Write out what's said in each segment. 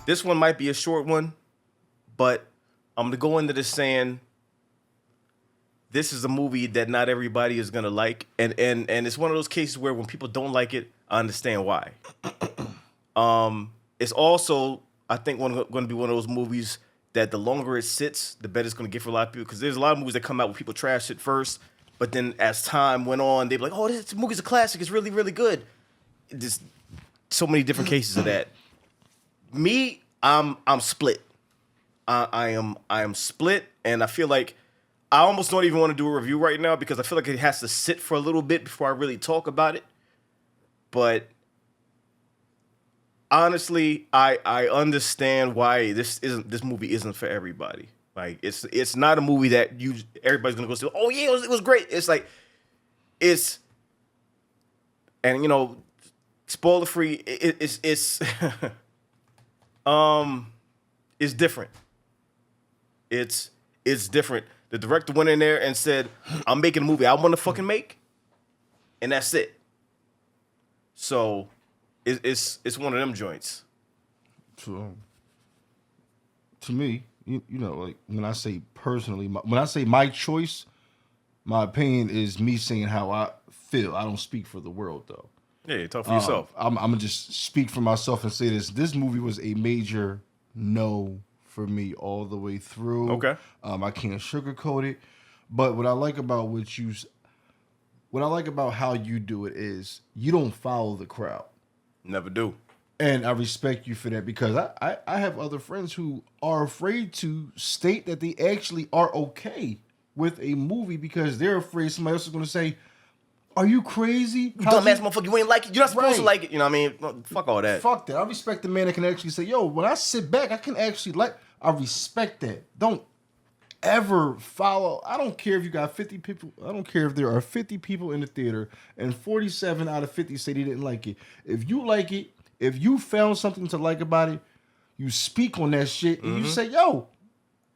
This one might be a short one, but I'm gonna go into this saying this is a movie that not everybody is gonna like, and it's one of those cases where when people don't like it, I understand why. It's also, I think, going to be one of those movies that the longer it sits, the better it's going to get for a lot of people. Because there's a lot of movies that come out where people trash it first, but then as time went on, they'd be like, "Oh, this movie's a classic. It's really, really good." There's so many different cases of that. Me, I'm split. I am split, and I feel like I almost don't even want to do a review right now because I feel like it has to sit for a little bit before I really talk about it. But honestly, I understand why this movie isn't for everybody. Like it's not a movie that everybody's gonna go see. Oh yeah, it was great. It's like and you know, spoiler free. It's it's different. It's different. The director went in there and said, "I'm making a movie I want to fucking make," and that's it. So it's one of them joints. To me, you know, like when I say personally, when I say my choice, my opinion is me saying how I feel. I don't speak for the world though. Yeah, you talk for yourself. I'm gonna just speak for myself and say this. This movie was a major no for me all the way through. Okay. I can't sugarcoat it. But what I like about how you do it is you don't follow the crowd. Never do. And I respect you for that because I have other friends who are afraid to state that they actually are okay with a movie because they're afraid somebody else is going to say, "Are you crazy? You dumbass motherfucker, you ain't like it. You're not supposed to like it." You know what I mean? Fuck all that. Fuck that. I respect the man that can actually say, "Yo, when I sit back, I can actually like." I respect that. Don't ever follow. I don't care if you got 50 people. I don't care if there are 50 people in the theater and 47 out of 50 say they didn't like it. If you like it, if you found something to like about it, you speak on that shit and you say, "Yo,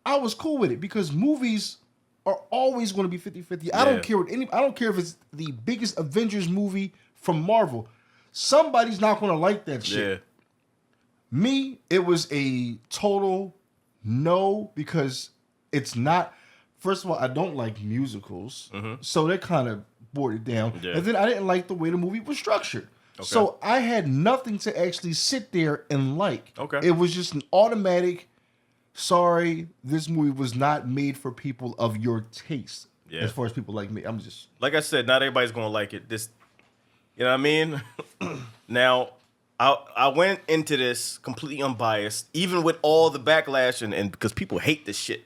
I was cool with it," because movies are always going to be 50-50. I don't care I don't care if it's the biggest Avengers movie from Marvel. Somebody's not going to like that shit. Yeah. Me, it was a total no because it's not. First of all, I don't like musicals, so that kind of bored it down. Yeah. And then I didn't like the way the movie was structured. Okay. So I had nothing to actually sit there and like. Okay. It was just an automatic, sorry, this movie was not made for people of your taste. Yeah. As far as people like me. I'm just... Like I said, not everybody's going to like it. This, you know what I mean? Now, I went into this completely unbiased, even with all the backlash and because people hate this shit.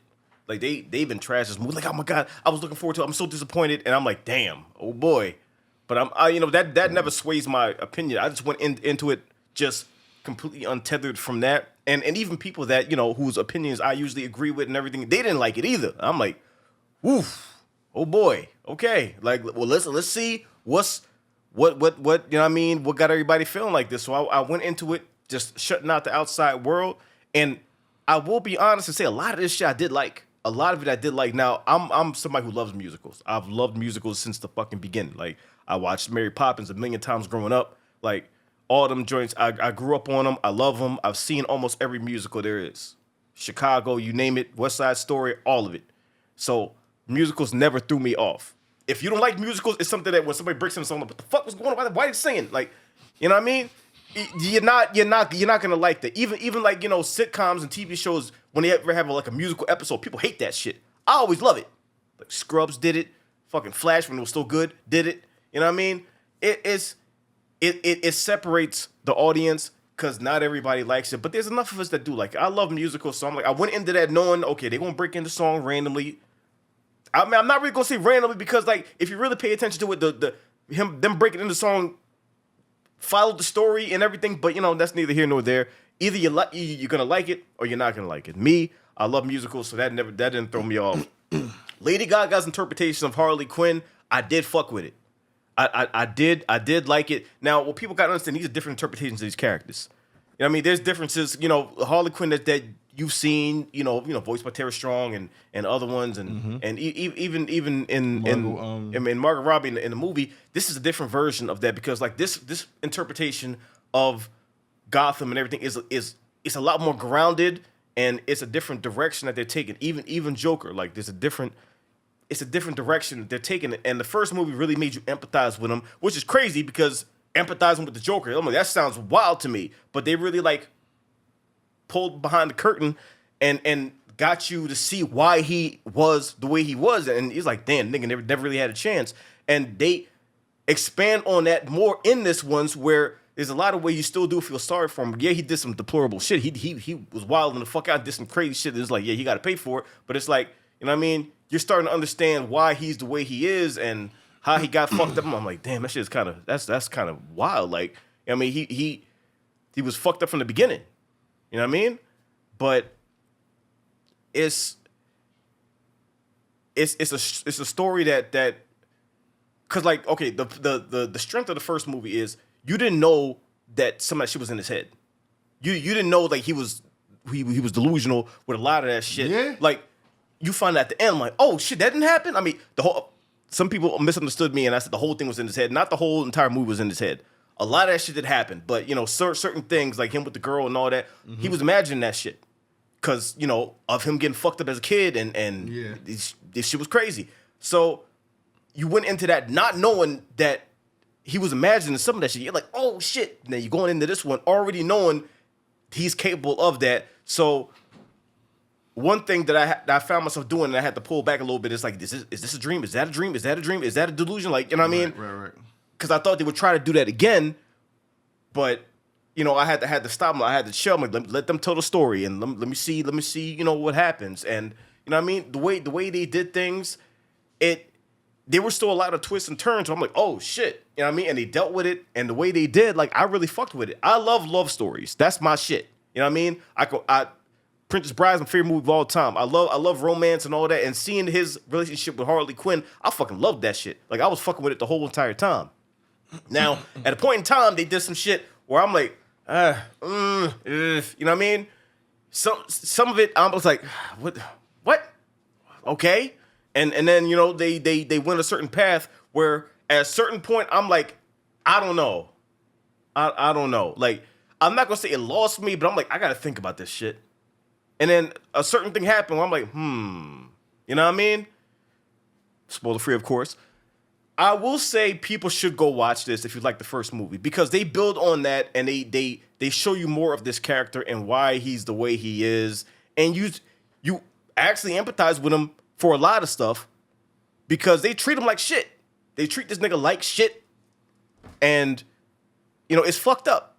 Like they've been trashed this movie. Like, oh my God, I was looking forward to it. I'm so disappointed. And I'm like, damn, oh boy. But I you know, that never sways my opinion. I just went into it just completely untethered from that. And even people that, you know, whose opinions I usually agree with and everything, they didn't like it either. I'm like, oof, oh boy, okay. Like, well, let's see what you know what I mean? What got everybody feeling like this? So I went into it just shutting out the outside world. And I will be honest and say a lot of this shit I did like. A lot of it I did like. Now, I'm somebody who loves musicals. I've loved musicals since the fucking beginning. Like, I watched Mary Poppins a million times growing up. Like, all them joints, I grew up on them. I love them. I've seen almost every musical there is. Chicago, you name it, West Side Story, all of it. So, musicals never threw me off. If you don't like musicals, it's something that when somebody breaks in, something like, what the fuck was going on? Why are you singing? Like, you know what I mean? You're not gonna like that. Even like, you know, sitcoms and TV shows, when they ever have like a musical episode, people hate that shit. I always love it. Like Scrubs did it. Fucking Flash, when it was still good, did it. You know what I mean? It separates the audience because not everybody likes it. But there's enough of us that do like it. I love musicals, so I'm like, I went into that knowing, okay, they're gonna break in the song randomly. I mean, I'm not really gonna say randomly because like if you really pay attention to it, them breaking in the song followed the story and everything, but you know, that's neither here nor there. Either you're gonna like it or you're not gonna like it. Me, I love musicals, so that didn't throw me off. Lady Gaga's interpretation of Harley Quinn, I did fuck with it. I did like it. Now, what people gotta understand, these are different interpretations of these characters. You know what I mean? There's differences, you know, Harley Quinn that you've seen, you know, voiced by Tara Strong and other ones, and even in Margot Robbie in the movie, this is a different version of that because like this interpretation of Gotham and everything is it's a lot more grounded, and it's a different direction that they're taking. Even Joker, like it's a different direction that they're taking. And the first movie really made you empathize with him, which is crazy because empathizing with the Joker, I'm like, that sounds wild to me. But they really like pulled behind the curtain and got you to see why he was the way he was. And he's like, damn, nigga never really had a chance. And they expand on that more in this one's where there's a lot of ways you still do feel sorry for him. Yeah, he did some deplorable shit. He was wilding the fuck out, did some crazy shit. It's like, yeah, he got to pay for it. But it's like, you know what I mean? You're starting to understand why he's the way he is and how he got fucked up. I'm like, damn, that shit is kind of that's kind of wild. Like, I mean, he was fucked up from the beginning. You know what I mean? But it's a story that because like, okay, the strength of the first movie is you didn't know that some of that shit was in his head. You didn't know like he was delusional with a lot of that shit. Yeah. Like you find out at the end, I'm like, oh shit, that didn't happen. I mean, some people misunderstood me, and I said the whole thing was in his head. Not the whole entire movie was in his head. A lot of that shit did happen, but you know, certain things like him with the girl and all that, he was imagining that shit because you know of him getting fucked up as a kid, and Yeah. this shit was crazy. So you went into that not knowing that he was imagining some of that shit. You're like, oh shit. And then you're going into this one already knowing he's capable of that. So one thing that I found myself doing and I had to pull back a little bit is like, is this a dream? Is that a dream? Is that a dream? Is that a delusion? Like, you know what I mean? Right. Because I thought they would try to do that again, but you know, I had to stop them. I had to chill. I'm like, let them tell the story and let me see, you know, what happens. And you know what I mean? The way they did things, there were still a lot of twists and turns. So I'm like, oh shit. You know what I mean? And they dealt with it. And the way they did, like, I really fucked with it. I love love stories. That's my shit. You know what I mean? Princess Bride is my favorite movie of all time. I love romance and all that. And seeing his relationship with Harley Quinn, I fucking loved that shit. Like, I was fucking with it the whole entire time. Now, at a point in time, they did some shit where I'm like, you know what I mean? Some of it, I was like, what? Okay. And then, you know, they went a certain path where at a certain point, I'm like, I don't know. I don't know. Like, I'm not going to say it lost me, but I'm like, I got to think about this shit. And then a certain thing happened where I'm like, you know what I mean? Spoiler free, of course. I will say people should go watch this if you like the first movie because they build on that and they show you more of this character and why he's the way he is. And you actually empathize with him for a lot of stuff because they treat him like shit. They treat this nigga like shit. And, you know, it's fucked up.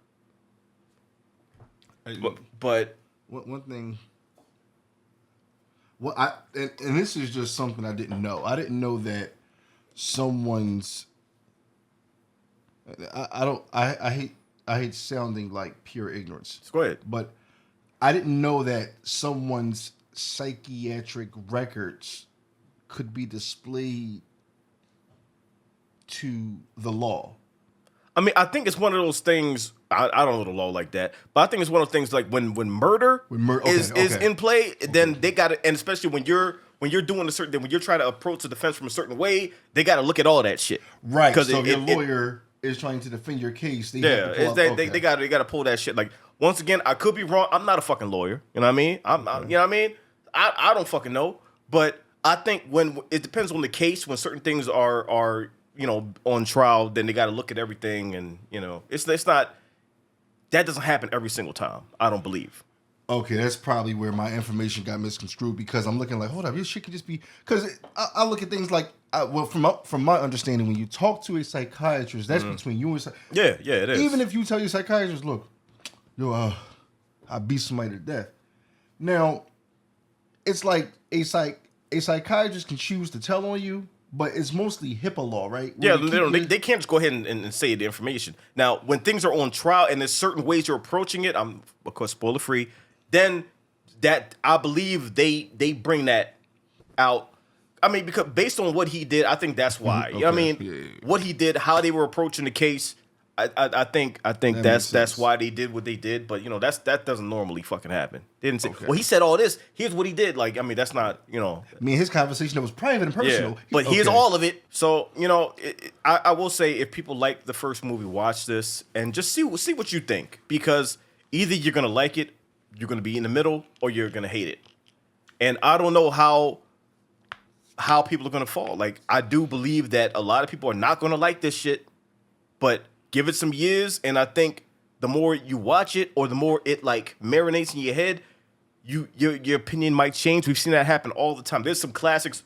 But one thing. Well, and this is just something I didn't know. I didn't know that someone's. I hate sounding like pure ignorance. go ahead. But I didn't know that someone's psychiatric records could be displayed to the law. I mean, I think it's one of those things. I don't know the law like that, but I think it's one of those things like when murder is in play, then they got to, and especially when you're doing a certain, when you're trying to approach the defense from a certain way, they got to look at all that shit. Right. Because so if your lawyer is trying to defend your case, they got to pull that shit. Like once again, I could be wrong. I'm not a fucking lawyer. You know what I mean? You know what I mean? I don't fucking know. But I think when it depends on the case, when certain things are you know, on trial, then they got to look at everything, and you know, it's not. That doesn't happen every single time. I don't believe. Okay, that's probably where my information got misconstrued because I'm looking like, hold up, this shit could just be because I look at things like, from my understanding, when you talk to a psychiatrist, that's between you and yeah, it is. Even if you tell your psychiatrist, look, yo, I beat somebody to death. Now, it's like a psychiatrist can choose to tell on you. But it's mostly HIPAA law, right? Yeah, they can't just go ahead and say the information. Now, when things are on trial and there's certain ways you're approaching it, I'm, of course, spoiler free, then that I believe they bring that out. I mean, because based on what he did, I think that's why. You know what I mean? Yeah. What he did, how they were approaching the case, I think that's why they did what they did. But you know, that doesn't normally fucking happen. They didn't say, well, he said all this. Here's what he did. Like, I mean, that's not, you know. I mean, his conversation that was private and personal. Yeah, but here's all of it. So you know, I will say if people like the first movie, watch this and just see what you think because either you're gonna like it you're gonna be in the middle, or you're gonna hate it. And I don't know how people are gonna fall. Like, I do believe that a lot of people are not gonna like this shit, but give it some years, and I think the more you watch it, or the more it like marinates in your head, your opinion might change. We've seen that happen all the time. There's some classics,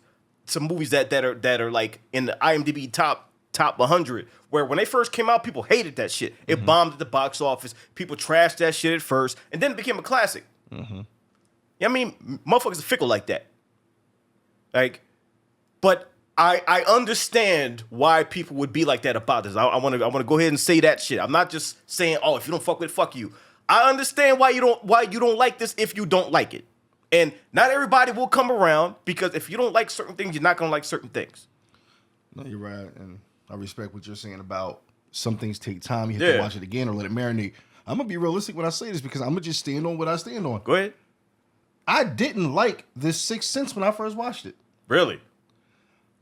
some movies that are like in the IMDb top 100, where when they first came out, people hated that shit. It bombed at the box office. People trashed that shit at first, and then it became a classic. I mean, motherfuckers are fickle like that. Like, but I understand why people would be like that about this. I want to go ahead and say that shit. I'm not just saying, oh, if you don't fuck with it, fuck you. I understand why you don't like this if you don't like it. And not everybody will come around, because if you don't like certain things, you're not gonna like certain things. No, you're right, and I respect what you're saying about some things take time. You have to watch it again or let it marinate. I'm gonna be realistic when I say this, because I'm gonna just stand on what I stand on. Go ahead. I didn't like this Sixth Sense when I first watched it. Really?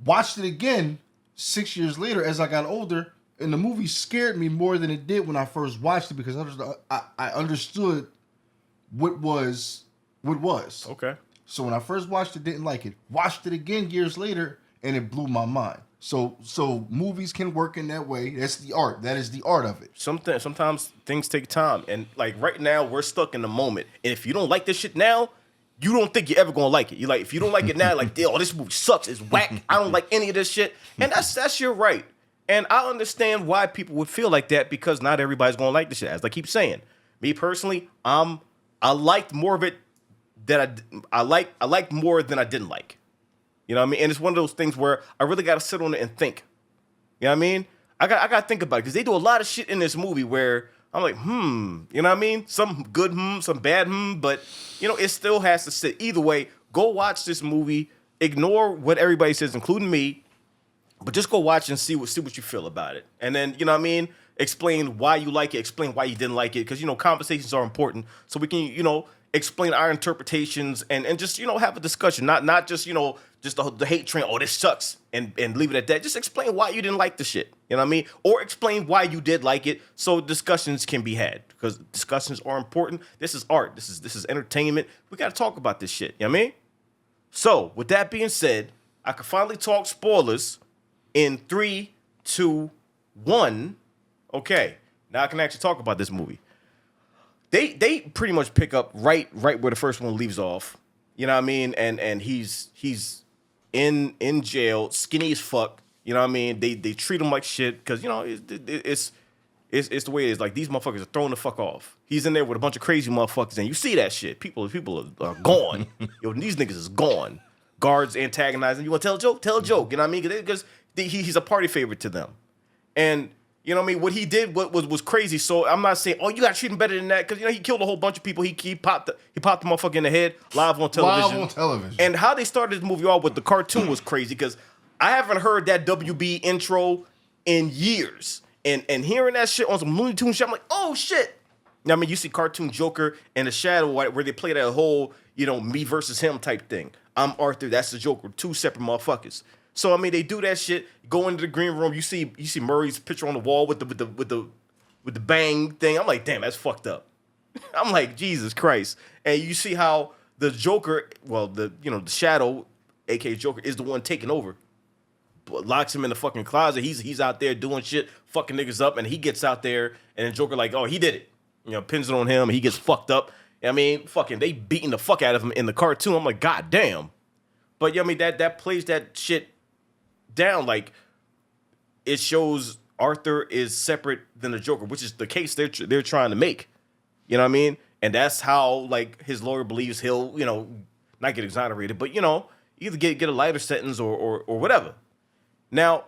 Watched it again 6 years later as I got older, and the movie scared me more than it did when I first watched it, because I understood what was. Okay. So when I first watched it, didn't like it. Watched it again years later, and it blew my mind. So movies can work in that way. That's the art. That is the art of it. Sometimes things take time, and like right now we're stuck in the moment. And if you don't like this shit now, you don't think you're ever gonna like it. You're like, if you don't like it now, like, oh, this movie sucks. It's whack. I don't like any of this shit. And that's your right. And I understand why people would feel like that, because not everybody's gonna like this shit. As I keep saying, me personally, I liked more of it that I liked more than I didn't like. You know what I mean? And it's one of those things where I really got to sit on it and think. You know what I mean? I got to think about it, because they do a lot of shit in this movie where I'm like, you know what I mean? Some good some bad but, you know, it still has to sit. Either way, go watch this movie. Ignore what everybody says, including me, but just go watch and see what you feel about it. And then, you know what I mean? Explain why you like it. Explain why you didn't like it, because, you know, conversations are important, so we can, you know, explain our interpretations and just, you know, have a discussion. Not just, you know, just the hate train, oh, this sucks, and leave it at that. Just explain why you didn't like the shit. You know what I mean? Or explain why you did like it, so discussions can be had, because discussions are important. This is art. This is entertainment. We got to talk about this shit. You know what I mean? So, with that being said, I can finally talk spoilers in 3, 2, 1. Okay, now I can actually talk about this movie. They pretty much pick up right where the first one leaves off. You know what I mean? And he's in jail, skinny as fuck. You know what I mean? They treat him like shit, because, you know, it's the way it is. Like, these motherfuckers are throwing the fuck off. He's in there with a bunch of crazy motherfuckers, and you see that shit. People are gone. Yo, these niggas is gone. Guards antagonizing. You want to tell a joke? Tell a joke. You know what I mean? Because he's a party favorite to them. And you know what I mean? What he did was crazy. So I'm not saying, oh, you got to treat him better than that, because, you know, he killed a whole bunch of people. He popped the motherfucker in the head live on television. And how they started this movie off with the cartoon was crazy, because I haven't heard that WB intro in years. And hearing that shit on some Looney Tunes shit, I'm like, oh shit. I mean, you see cartoon Joker and the Shadow, where they play that whole, you know, me versus him type thing. I'm Arthur, that's the Joker, two separate motherfuckers. So I mean, they do that shit. Go into the green room. You see Murray's picture on the wall with the bang thing. I'm like, damn, that's fucked up. I'm like, Jesus Christ. And you see how the Joker, well, the Shadow, aka Joker, is the one taking over. But locks him in the fucking closet. He's out there doing shit, fucking niggas up, and he gets out there, and then Joker like, oh, he did it. You know, pins it on him, and he gets fucked up. I mean, fucking, they beating the fuck out of him in the cartoon. I'm like, god damn. But yeah, I mean, that plays that shit down. Like, it shows Arthur is separate than the Joker, which is the case they're trying to make. You know what I mean? And that's how, like, his lawyer believes he'll, you know, not get exonerated, but, you know, either get a lighter sentence or whatever. Now,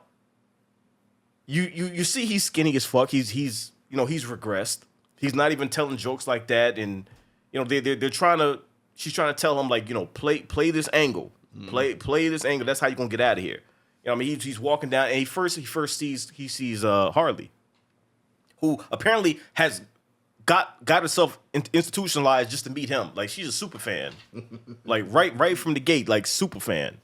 you see he's skinny as fuck. He's regressed. He's not even telling jokes like that, and you know she's trying to tell him, like, you know, play this angle, play this angle. That's how you're gonna get out of here. You know what I mean? He's walking down, and he first sees Harley, who apparently has got herself institutionalized just to meet him. Like, she's a super fan, like right from the gate, like super fan.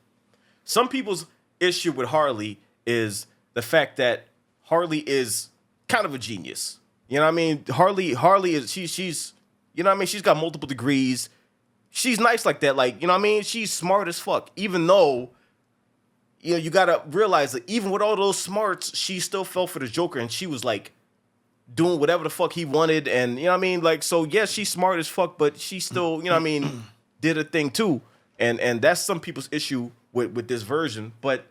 Some people's issue with Harley is the fact that Harley is kind of a genius. You know what I mean? Harley is she's You know what I mean? She's got multiple degrees. She's nice like that. Like, you know what I mean? She's smart as fuck. Even though, you know, you gotta realize that even with all those smarts, she still fell for the Joker, and she was like doing whatever the fuck he wanted. And, you know what I mean? Like, so yes, she's smart as fuck, but she still, you know what I mean, did a thing too. And that's some people's issue with this version. But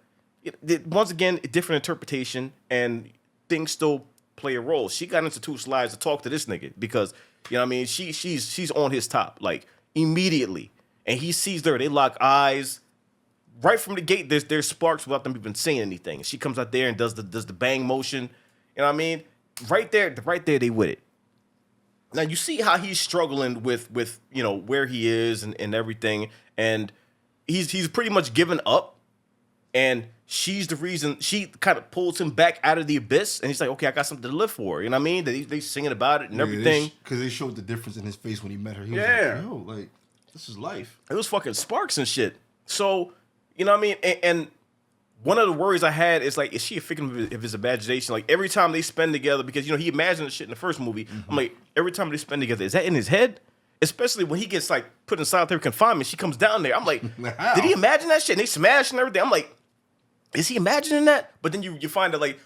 once again, a different interpretation, and things still play a role. She got into two slides to talk to this nigga because, you know what I mean, she's on his top, like, immediately. And he sees her, they lock eyes. Right from the gate, there's sparks without them even saying anything. She comes out there and does the bang motion. You know what I mean? Right there, they with it. Now you see how he's struggling with you know where he is and everything, and he's pretty much given up, and she's the reason. She kind of pulls him back out of the abyss, and he's like, okay, I got something to live for. You know what I mean? They singing about it and everything. Because they showed the difference in his face when he met her. He was like, yo, like, this is life. It was fucking sparks and shit. So, you know what I mean? And one of the worries I had is like, is she a figment of his imagination? Like every time they spend together, because you know he imagined the shit in the first movie. I'm like, every time they spend together, is that in his head? Especially when he gets like put in solitary confinement, she comes down there. I'm like, did he imagine that shit? And they smash and everything. I'm like, is he imagining that? But then you find that like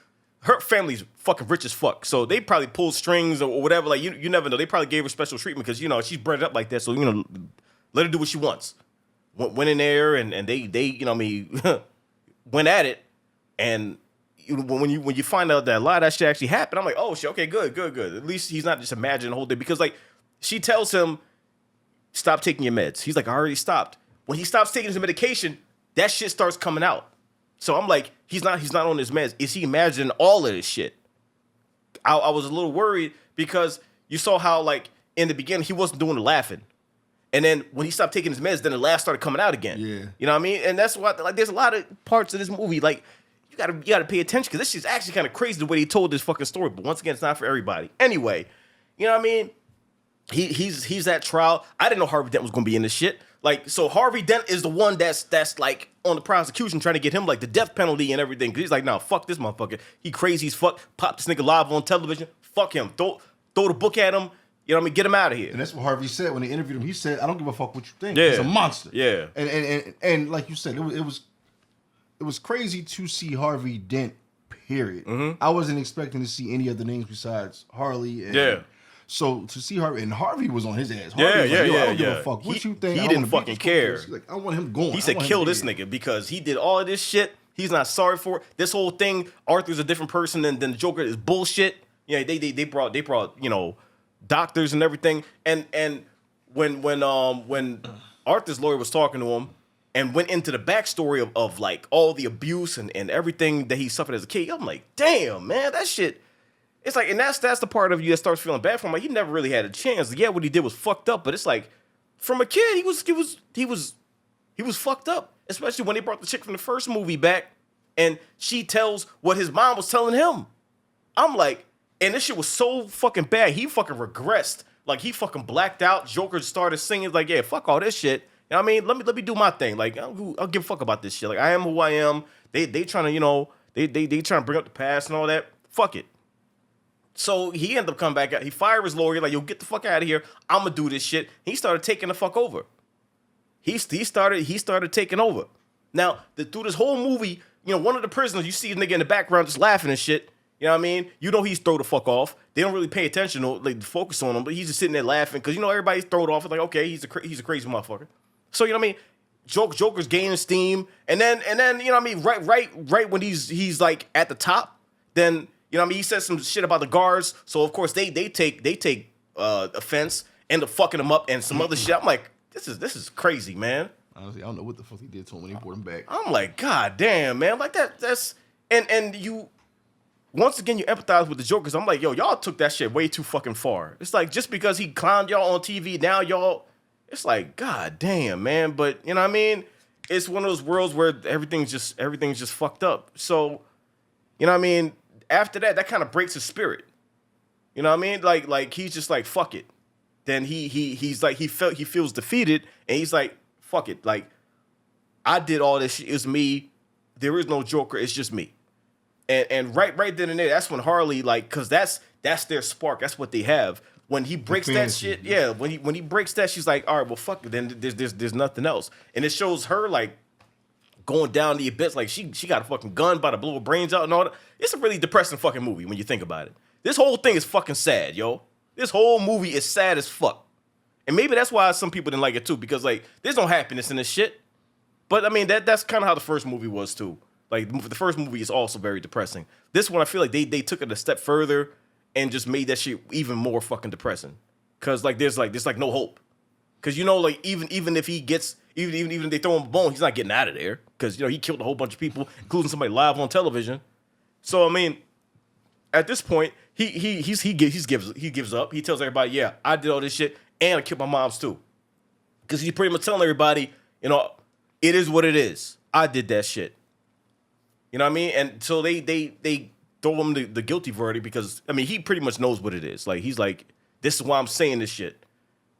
her family's fucking rich as fuck, so they probably pulled strings or whatever. Like you never know. They probably gave her special treatment because you know she's bred up like that. So you know, let her do what she wants. Went in there and they you know what I mean went at it, and when you find out that a lot of that shit actually happened, I'm like, oh shit, okay, good. At least he's not just imagining the whole thing, because like she tells him, stop taking your meds. He's like, I already stopped. When he stops taking his medication, that shit starts coming out. So I'm like, he's not on his meds. Is he imagining all of this shit? I was a little worried because you saw how like in the beginning he wasn't doing the laughing. And then when he stopped taking his meds, then the laugh started coming out again. Yeah. You know what I mean? And that's why like there's a lot of parts of this movie like you gotta pay attention, because this shit's actually kind of crazy the way they told this fucking story. But once again, it's not for everybody. Anyway, you know what I mean? He's at trial. I didn't know Harvey Dent was gonna be in this shit. Like, so Harvey Dent is the one that's like on the prosecution trying to get him like the death penalty and everything. Cause he's like, nah, fuck this motherfucker. He crazy as fuck. Pop this nigga live on television. Fuck him. Throw the book at him. You know what I mean? Get him out of here. And that's what Harvey said when they interviewed him. He said, I don't give a fuck what you think. Yeah. He's a monster. Yeah. And like you said, it was crazy to see Harvey Dent, period. Mm-hmm. I wasn't expecting to see any other names besides Harley. And so to see Harvey, and Harvey was on his ass. Harvey was like, I don't give a fuck what you think. He didn't fucking care. He's like, I want him going. He said, kill this nigga, because he did all of this shit. He's not sorry for it. This whole thing, Arthur's a different person than the Joker, is bullshit. Yeah, they brought you know, doctors and everything, and when Arthur's lawyer was talking to him and went into the backstory of like all the abuse and everything that he suffered as a kid, I'm like, damn, man, that shit. It's like, and that's the part of you that starts feeling bad for him. Like, he never really had a chance. Yeah, what he did was fucked up, but it's like, from a kid, he was fucked up. Especially when they brought the chick from the first movie back, and she tells what his mom was telling him. I'm like, and this shit was so fucking bad. He fucking regressed. Like, he fucking blacked out. Joker started singing like, yeah, fuck all this shit. You know what I mean? Let me do my thing. Like, I'll give a fuck about this shit. Like, I am who I am. They trying to, you know, they trying to bring up the past and all that. Fuck it. So he ended up coming back out. He fired his lawyer. Like, yo, get the fuck out of here. I'm gonna do this shit. He started taking the fuck over. He started taking over. Now, through this whole movie, you know, one of the prisoners, you see a nigga in the background just laughing and shit. You know what I mean? You know he's throw the fuck off. They don't really pay attention or like focus on him, but he's just sitting there laughing because, you know, everybody's thrown off. It's like, okay, he's a crazy motherfucker. So, you know what I mean? Joker's gaining steam, and then you know what I mean? Right when he's like at the top, then you know what I mean? He says some shit about the guards, so of course they take offense, end up fucking him up and some other shit. I'm like, this is crazy, man. Honestly, I don't know what the fuck he did to him when he brought him back. I'm like, god damn, man, like that's and you. Once again, you empathize with the Jokers. I'm like, yo, y'all took that shit way too fucking far. It's like, just because he clowned y'all on TV, now y'all, it's like, god damn, man. But, you know what I mean? It's one of those worlds where everything's just fucked up. So, you know what I mean? After that kind of breaks his spirit. You know what I mean? Like he's just like, fuck it. Then he's like, he feels defeated, and he's like, fuck it. Like, I did all this shit. It's me. There is no Joker. It's just me. And right then and there, that's when Harley, like, because that's their spark. That's what they have. when he breaks that fantasy, shit, yeah, when he breaks that, she's like, all right, well, fuck it, then there's nothing else, and it shows her like going down the abyss, like she got a fucking gun, about to blow her brains out and all that. It's a really depressing fucking movie when you think about it. This whole thing is fucking sad, yo. This whole movie is sad as fuck, and maybe that's why some people didn't like it too, because like there's no happiness in this shit. But I mean that's kind of how the first movie was too. Like the first movie is also very depressing. This one I feel like they took it a step further and just made that shit even more fucking depressing. Cause like there's no hope. Cause you know like even if he gets even if they throw him a bone, he's not getting out of there. Cause you know he killed a whole bunch of people, including somebody live on television. So I mean, at this point he gives up. He tells everybody, yeah, I did all this shit and I killed my moms too. Cause he's pretty much telling everybody, you know, it is what it is. I did that shit. You know what I mean? And so they throw him the guilty verdict because, I mean, he pretty much knows what it is. Like, he's like, this is why I'm saying this shit.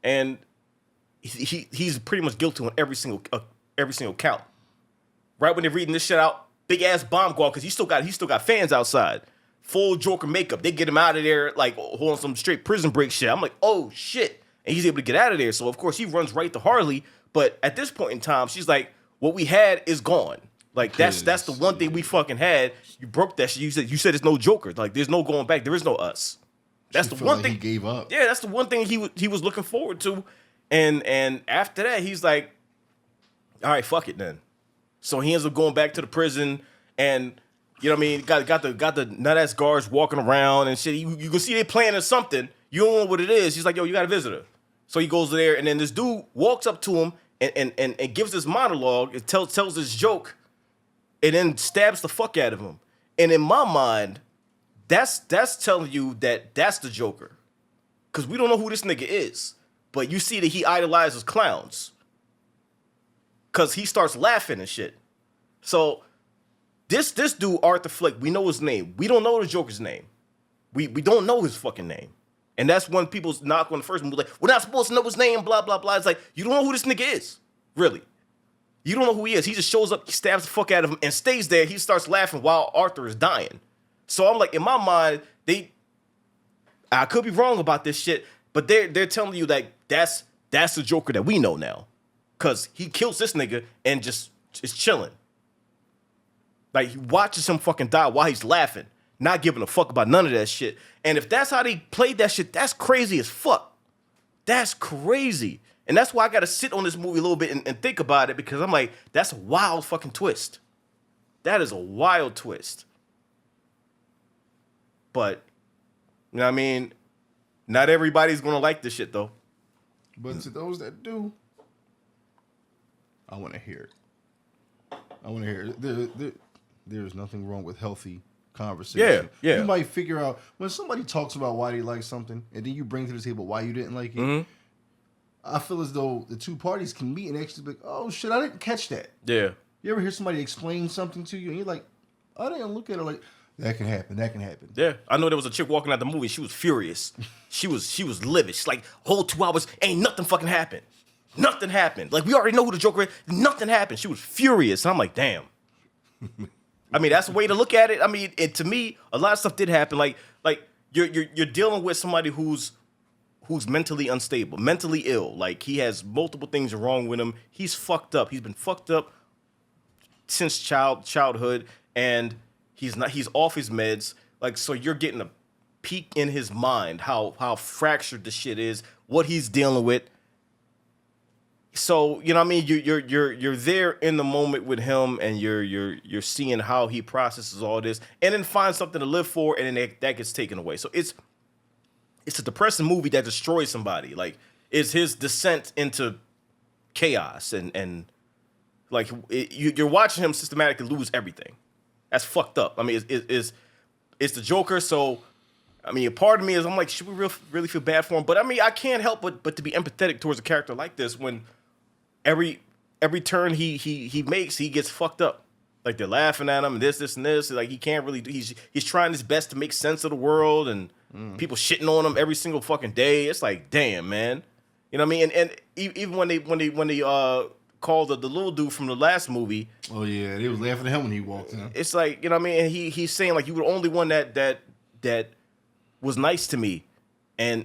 And he's pretty much guilty on every single count. Right when they're reading this shit out, big ass bomb go off because he still got fans outside. Full Joker makeup. They get him out of there like holding some straight prison break shit. I'm like, oh shit. And he's able to get out of there. So of course he runs right to Harley. But at this point in time, she's like, what we had is gone. Like that's the one thing we fucking had. You broke that shit. You said it's no Joker. Like there's no going back. There is no us. That's the one thing he gave up. Yeah, that's the one thing he was looking forward to. And after that, he's like, all right, fuck it then. So he ends up going back to the prison, and you know what I mean. Got the nut ass guards walking around and shit. You can see they planning something. You don't know what it is. He's like, yo, you got a visitor. So he goes there, and then this dude walks up to him and gives this monologue. It tells this joke. And then stabs the fuck out of him. And in my mind, that's telling you that that's the Joker. Because we don't know who this nigga is. But you see that he idolizes clowns. Because he starts laughing and shit. So, this dude, Arthur Fleck, we know his name. We don't know the Joker's name. We don't know his fucking name. And that's when people's knock on the first movie, like, we're not supposed to know his name, blah, blah, blah. It's like, you don't know who this nigga is. Really. You don't know who he is. He just shows up, he stabs the fuck out of him, and stays there. He starts laughing while Arthur is dying. So I'm like, in my mind, I could be wrong about this shit, but they're telling you that that's the Joker that we know now. Cause he kills this nigga and just is chilling. Like he watches him fucking die while he's laughing, not giving a fuck about none of that shit. And if that's how they played that shit, that's crazy as fuck. That's crazy. And that's why I got to sit on this movie a little bit and think about it, because I'm like, that's a wild fucking twist. That is a wild twist. But, you know what I mean? Not everybody's going to like this shit, though. But to those that do, I want to hear it. I want to hear it. There's nothing wrong with healthy conversation. Yeah. You might figure out, when somebody talks about why they like something, and then you bring to the table why you didn't like it, Mm-hmm. I feel as though the two parties can meet and actually be like, oh shit, I didn't catch that. Yeah. You ever hear somebody explain something to you and you're like, I didn't look at it like, that can happen. Yeah. I know there was a chick walking out the movie. She was furious. She was livid. She's like, whole 2 hours, ain't nothing fucking happened. Nothing happened. Like, we already know who the Joker is. Nothing happened. She was furious. And I'm like, damn. I mean, that's a way to look at it. I mean, to me, a lot of stuff did happen. Like you're dealing with somebody who's mentally unstable, mentally ill. Like, he has multiple things wrong with him. He's fucked up. He's been fucked up since childhood, and he's off his meds. Like, so you're getting a peek in his mind, how fractured the shit is, what he's dealing with. So, you know what I mean? You're there in the moment with him, and you're seeing how he processes all this, and then find something to live for, and then that gets taken away. So it's a depressing movie that destroys somebody. Like, it's his descent into chaos, and like you're watching him systematically lose everything. That's fucked up. I mean, it's the Joker. So, I mean, a part of me is, I'm like, should we really feel bad for him? But I mean, I can't help but to be empathetic towards a character like this when every turn he makes, he gets fucked up. Like, they're laughing at him, and this and this. Like, he can't really do. He's trying his best to make sense of the world, and people shitting on him every single fucking day. It's like, damn, man. You know what I mean? And even when they called the little dude from the last movie. Oh yeah, they was laughing at him when he walked in. It's like, you know what I mean? And he's saying, like, you were the only one that was nice to me, and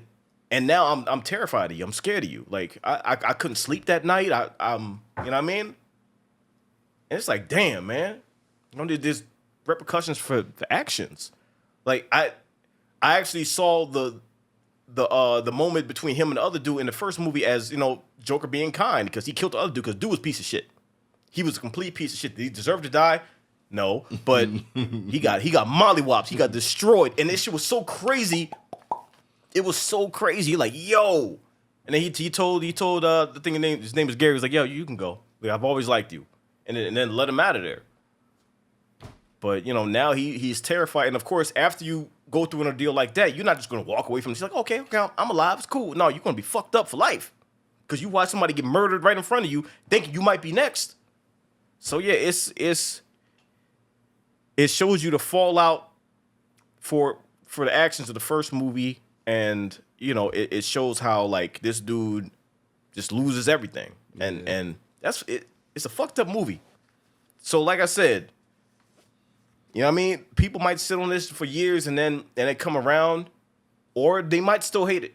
And now I'm terrified of you. I'm scared of you. Like I couldn't sleep that night. I'm you know what I mean? And it's like, damn, man. There's repercussions for actions. Like I actually saw the moment between him and the other dude in the first movie as, you know, Joker being kind because he killed the other dude because dude was a piece of shit. He was a complete piece of shit. Did he deserve to die? No, but he got mollywopped. He got destroyed, and this shit was so crazy. It was so crazy. Like, yo, and then he told the thing his name is Gary. He was like, yo, you can go. Like, I've always liked you, and then let him out of there. But you know, now he's terrified, and of course, after you go through an ordeal like that, you're not just gonna walk away from it. She's like, okay, I'm alive. It's cool. No, you're gonna be fucked up for life because you watch somebody get murdered right in front of you, thinking you might be next. So yeah, it shows you the fallout for the actions of the first movie, and you know it shows how like this dude just loses everything, and that's it. It's a fucked up movie. So like I said, you know what I mean? People might sit on this for years and then they come around, or they might still hate it.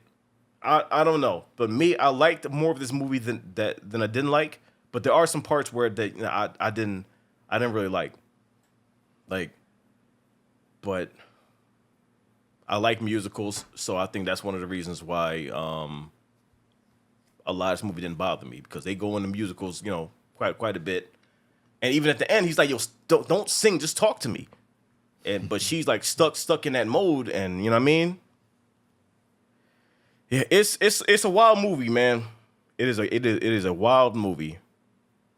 I don't know, but me, I liked more of this movie than I didn't like. But there are some parts where that, you know, I didn't really like. But I like musicals, so I think that's one of the reasons why a lot of this movie didn't bother me, because they go into musicals, you know, quite a bit. And even at the end, he's like, "Yo, don't sing, just talk to me." But she's like stuck in that mode, and you know what I mean? Yeah, it's a wild movie, man. It is a wild movie.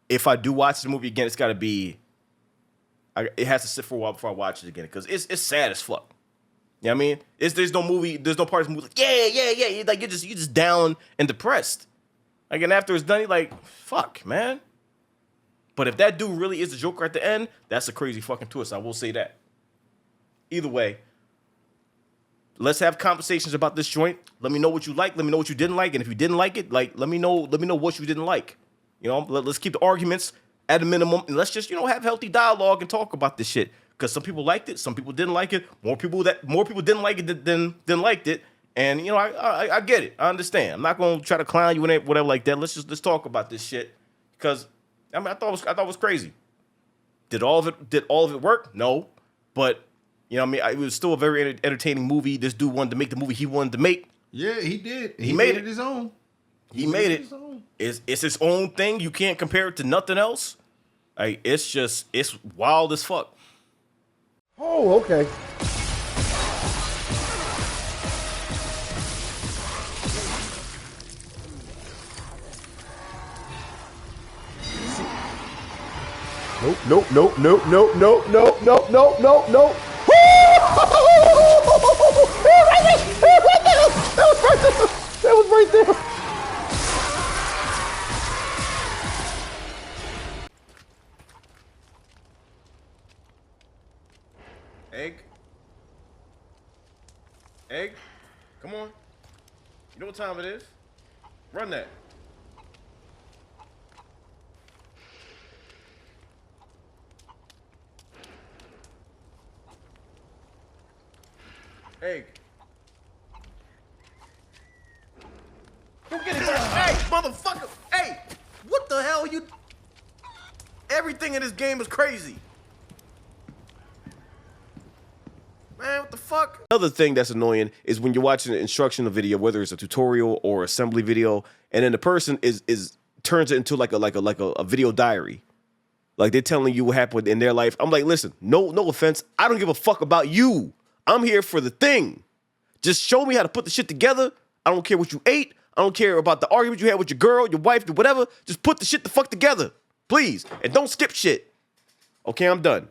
If I do watch the movie again, it's got to be. It has to sit for a while before I watch it again, because it's sad as fuck. You know what I mean? There's no part of the movie like yeah. Like you're just down and depressed. Like, and after it's done, you're like, fuck, man. But if that dude really is the Joker at the end, that's a crazy fucking twist. I will say that. Either way, let's have conversations about this joint. Let me know what you like. Let me know what you didn't like. And if you didn't like it, like let me know what you didn't like. You know, let's keep the arguments at a minimum, and let's just, you know, have healthy dialogue and talk about this shit. Because some people liked it, some people didn't like it. More people didn't like it than liked it. And you know, I get it. I understand. I'm not gonna try to clown you and whatever like that. Let's talk about this shit. Because I mean, I thought it was crazy. Did all of it work? No, but you know, what I mean, it was still a very entertaining movie. This dude wanted to make the movie he wanted to make. Yeah, he did. He made it his own. He made it. It's his own thing. You can't compare it to nothing else. Like, it's wild as fuck. Oh, okay. Nope. That was right there. Egg, come on. You know what time it is? Run that. Egg. Don't get it first. Hey, motherfucker. Hey, what the hell you... Everything in this game is crazy. Man, what the fuck? Another thing that's annoying is when you're watching an instructional video, whether it's a tutorial or assembly video, and then the person turns it into like a video diary. Like they're telling you what happened in their life. I'm like, listen, no offense. I don't give a fuck about you. I'm here for the thing. Just show me how to put the shit together. I don't care what you ate. I don't care about the argument you had with your girl, your wife, whatever. Just put the shit the fuck together, please. And don't skip shit. Okay, I'm done.